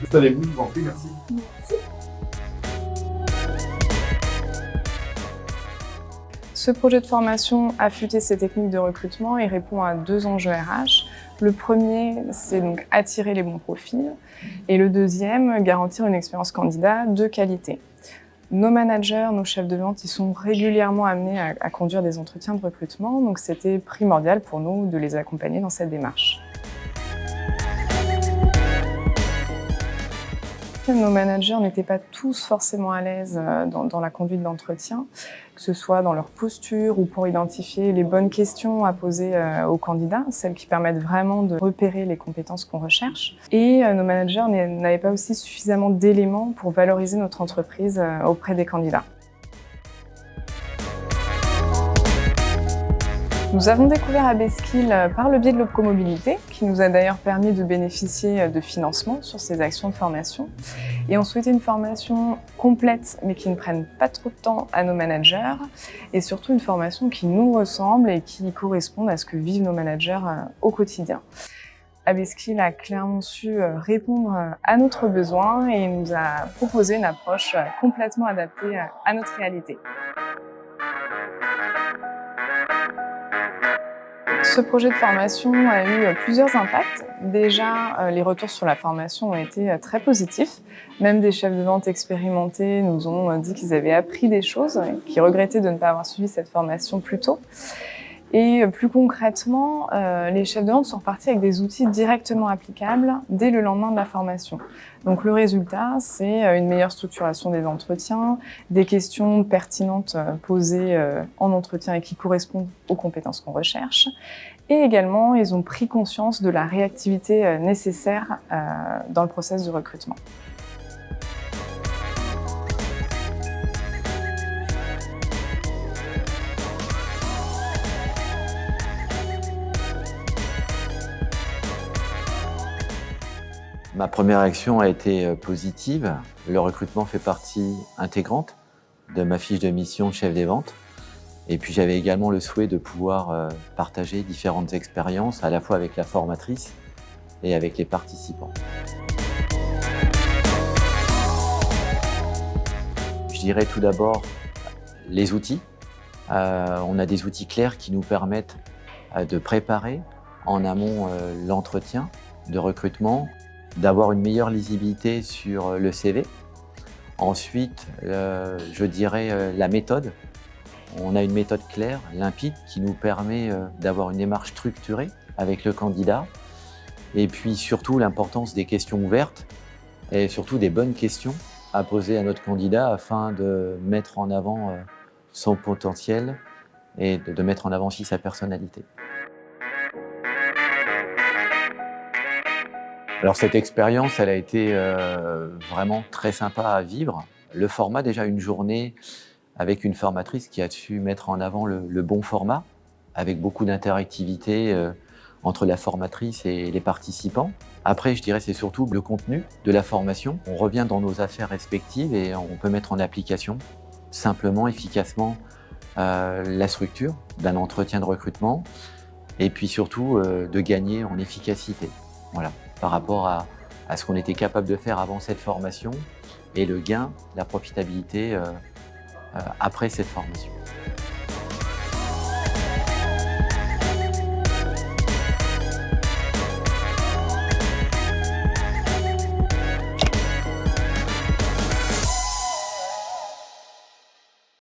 Installez-vous, je vous en prie, merci. Ce projet de formation affûter ses techniques de recrutement et répond à 2 enjeux RH. Le premier, c'est donc attirer les bons profils et le deuxième, garantir une expérience candidat de qualité. Nos managers, nos chefs de vente, ils sont régulièrement amenés à conduire des entretiens de recrutement, donc c'était primordial pour nous de les accompagner dans cette démarche. Nos managers n'étaient pas tous forcément à l'aise dans la conduite d'entretien, que ce soit dans leur posture ou pour identifier les bonnes questions à poser aux candidats, celles qui permettent vraiment de repérer les compétences qu'on recherche. Et nos managers n'avaient pas aussi suffisamment d'éléments pour valoriser notre entreprise auprès des candidats. Nous avons découvert ABSkill par le biais de l'Opcomobilité, qui nous a d'ailleurs permis de bénéficier de financement sur ces actions de formation. Et on souhaitait une formation complète, mais qui ne prenne pas trop de temps à nos managers, et surtout une formation qui nous ressemble et qui corresponde à ce que vivent nos managers au quotidien. ABSkill a clairement su répondre à notre besoin et nous a proposé une approche complètement adaptée à notre réalité. Ce projet de formation a eu plusieurs impacts. Déjà, les retours sur la formation ont été très positifs. Même des chefs de vente expérimentés nous ont dit qu'ils avaient appris des choses, qu'ils regrettaient de ne pas avoir suivi cette formation plus tôt. Et plus concrètement, les chefs de vente sont repartis avec des outils directement applicables dès le lendemain de la formation. Donc le résultat, c'est une meilleure structuration des entretiens, des questions pertinentes posées en entretien et qui correspondent aux compétences qu'on recherche. Et également, ils ont pris conscience de la réactivité nécessaire dans le process de recrutement. Ma première réaction a été positive. Le recrutement fait partie intégrante de ma fiche de mission chef des ventes. Et puis j'avais également le souhait de pouvoir partager différentes expériences, à la fois avec la formatrice et avec les participants. Je dirais tout d'abord les outils. On a des outils clairs qui nous permettent de préparer en amont l'entretien de recrutement, d'avoir une meilleure lisibilité sur le CV. Ensuite, je dirais la méthode. On a une méthode claire, limpide, qui nous permet d'avoir une démarche structurée avec le candidat. Et puis surtout l'importance des questions ouvertes et surtout des bonnes questions à poser à notre candidat afin de mettre en avant son potentiel et de mettre en avant aussi sa personnalité. Alors cette expérience, elle a été vraiment très sympa à vivre. Le format, déjà une journée avec une formatrice qui a su mettre en avant le bon format, avec beaucoup d'interactivité entre la formatrice et les participants. Après, je dirais, c'est surtout le contenu de la formation. On revient dans nos affaires respectives et on peut mettre en application simplement, efficacement, la structure d'un entretien de recrutement et puis surtout de gagner en efficacité. Voilà, par rapport à ce qu'on était capable de faire avant cette formation et le gain, la profitabilité après cette formation.